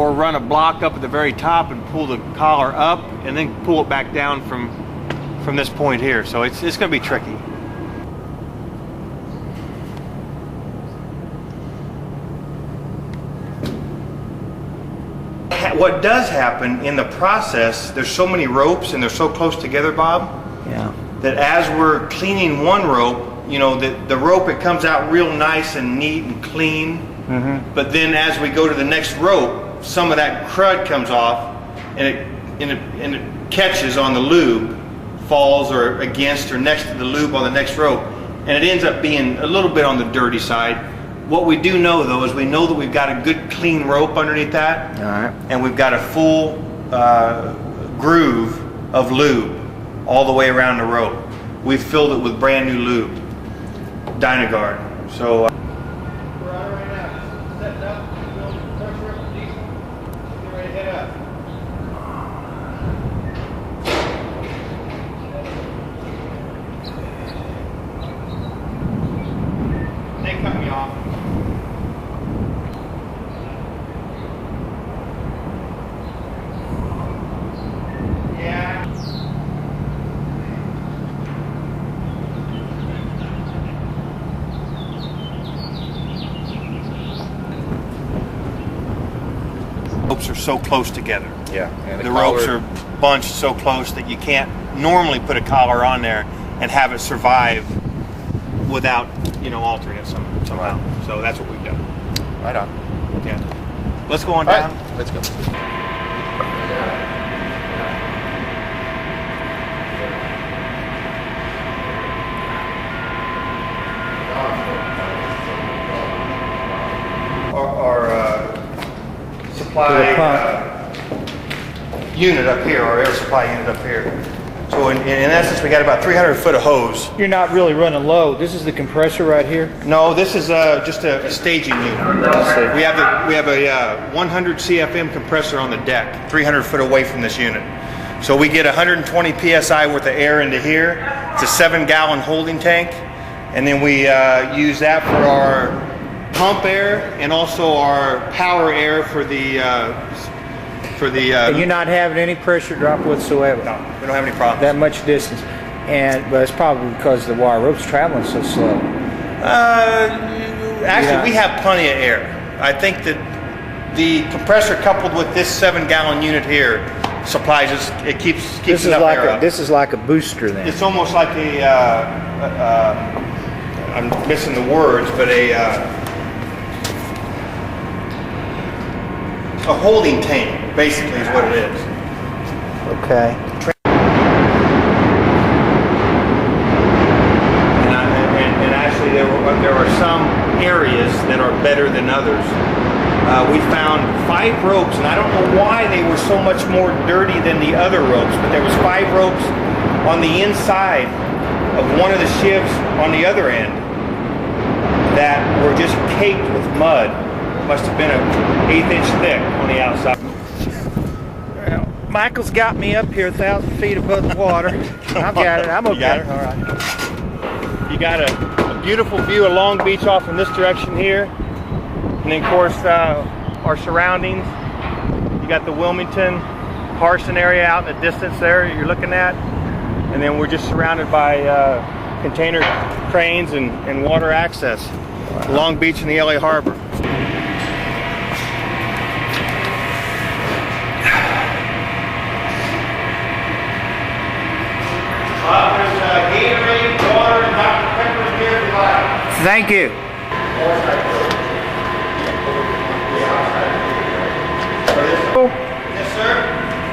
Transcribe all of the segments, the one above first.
or run a block up at the very top and pull the collar up and then pull it back down from this point here. So it's going to be tricky. What does happen in the process, there's so many ropes and they're so close together, Bob, Yeah. that as we're cleaning one rope, you know, the rope, it comes out real nice and neat and clean. Mm-hmm. But then as we go to the next rope, some of that crud comes off and it catches on the lube, falls or against or next to the lube on the next rope, and it ends up being a little bit on the dirty side. What we do know, though, is we know that we've got a good clean rope underneath that. All right. And we've got a full groove of lube all the way around the rope. We've filled it with brand new lube, Dynagard. So we're on it right now. Just setting up, building pressure up the diesel. Get ready to head up. They cut me off. Ropes are so close together. Yeah. And The ropes are bunched so close that you can't normally put a collar on there and have it survive without, you know, altering it somehow. Right. So that's what we've done. Right on. Yeah. Let's go on All down. right, let's go. Our supply unit up here, our air supply unit up here. So in essence, we got about 300 foot of hose. You're not really running low. This is the compressor right here. No, this is just a staging unit. We have a 100 CFM compressor on the deck, 300 foot away from this unit. So we get 120 psi worth of air into here. It's a 7-gallon holding tank, and then we use that for our pump air and also our power air for the. And you're not having any pressure drop whatsoever. No, we don't have any problems. That much distance, but it's probably because the wire rope's traveling so slow. Actually, we have plenty of air. I think that the compressor coupled with this 7-gallon unit here supplies us. It keeps This is enough like air a up. this is like a booster then. It's almost like I'm missing the words, but a holding tank, basically, is what it is. Okay. And actually, there are some areas that are better than others. We found 5 ropes, and I don't know why they were so much more dirty than the other ropes, but there was 5 ropes on the inside of one of the shifts on the other end that were just caked with mud. Must have been an 1/8 inch thick on the outside. Well, Michael's got me up here 1,000 feet above the water. I've got it. I'm okay. You got it? All right. You got a beautiful view of Long Beach off in this direction here. And then, of course, our surroundings. You got the Wilmington, Carson area out in the distance there you're looking at. And then we're just surrounded by container cranes and water access. Wow. Long Beach and the LA Harbor. There's Gatorade, water, and Dr. Pepper's here if you like. Thank you. Yes, sir.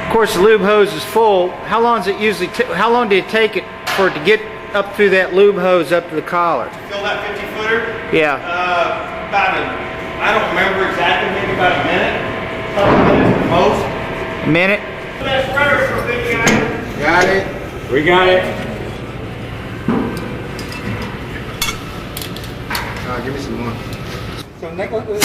Of course, the lube hose is full. How long does it usually? How long did it take it for it to get up through that lube hose up to the collar? Fill that 50-footer? Yeah. I don't remember exactly, maybe about a minute. A couple minutes at the most. A minute. That spreader for a big guy. Got it. We got it. Give me some more. So Nicholas.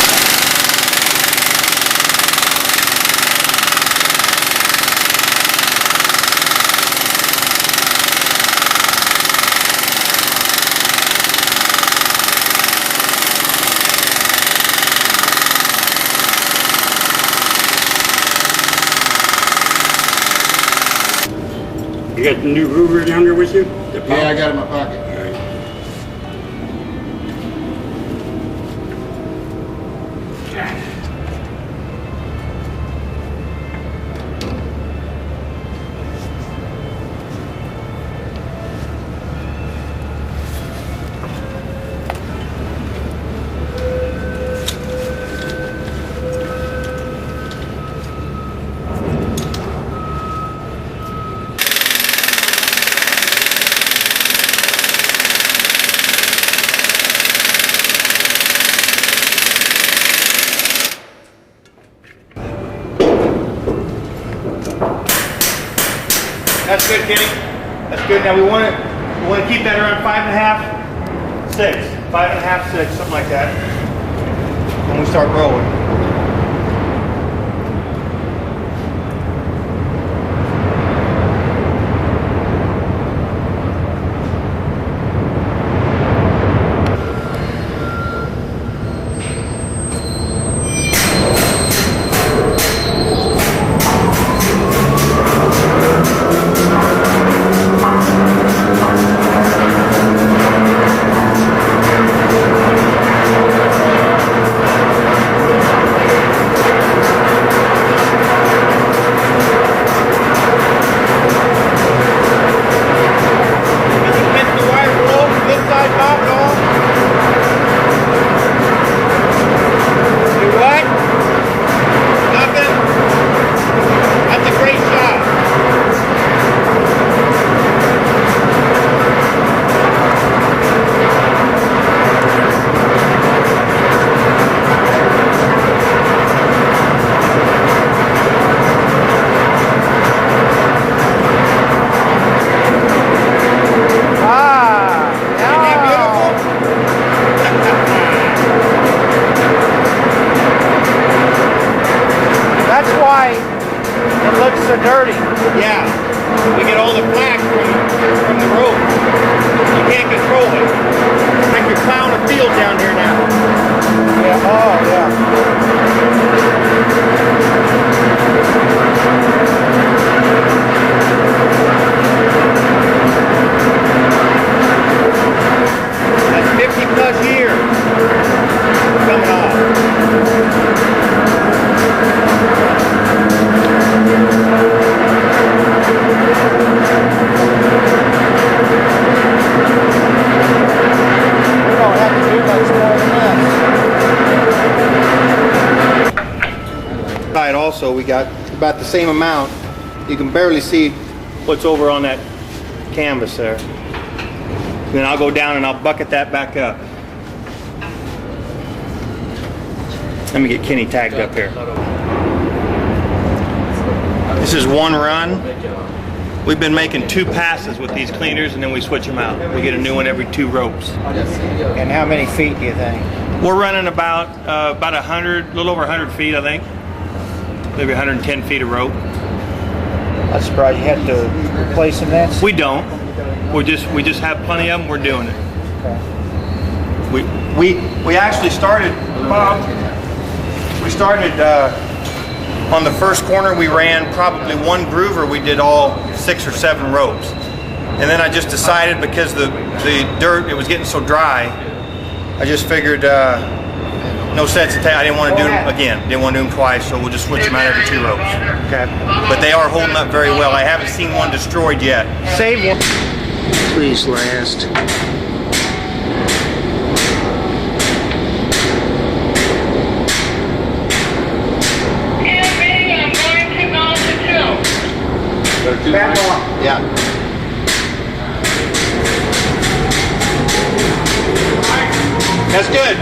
You got the new Ruger down there with you? Yeah, I got it in my pocket. All right. That's good, Kenny. That's good. Now we want to keep that around 5.5, 6, 5.5, 6, something like that. When we start rolling. So dirty. Yeah, we get all the flack from the rope. You can't control it. It's like you're plowing a field down here now. Yeah. Oh, yeah. That's 50 plus years coming off. We don't have to do much more than this. Side also, we got about the same amount. You can barely see what's over on that canvas there. Then I'll go down and I'll bucket that back up. Let me get Kenny tagged up here. This is one run. We've been making 2 passes with these cleaners and then we switch them out. We get a new one every 2 ropes. And how many feet do you think? We're running about 100, a little over 100 feet, I think. Maybe 110 feet of rope. I'm surprised you had to replace them then. We don't. We just have plenty of them. We're doing it. Okay. We actually started, Bob. We started on the first corner. We ran probably 1 groover. We did all 6 or 7 ropes, and then I just decided because the dirt, it was getting so dry. I just figured no sense. I didn't want to do them again. Didn't want to do them twice. So we'll just switch them out every 2 ropes. Okay. But they are holding up very well. I haven't seen one destroyed yet. Save one. Please last. Yeah. That's good.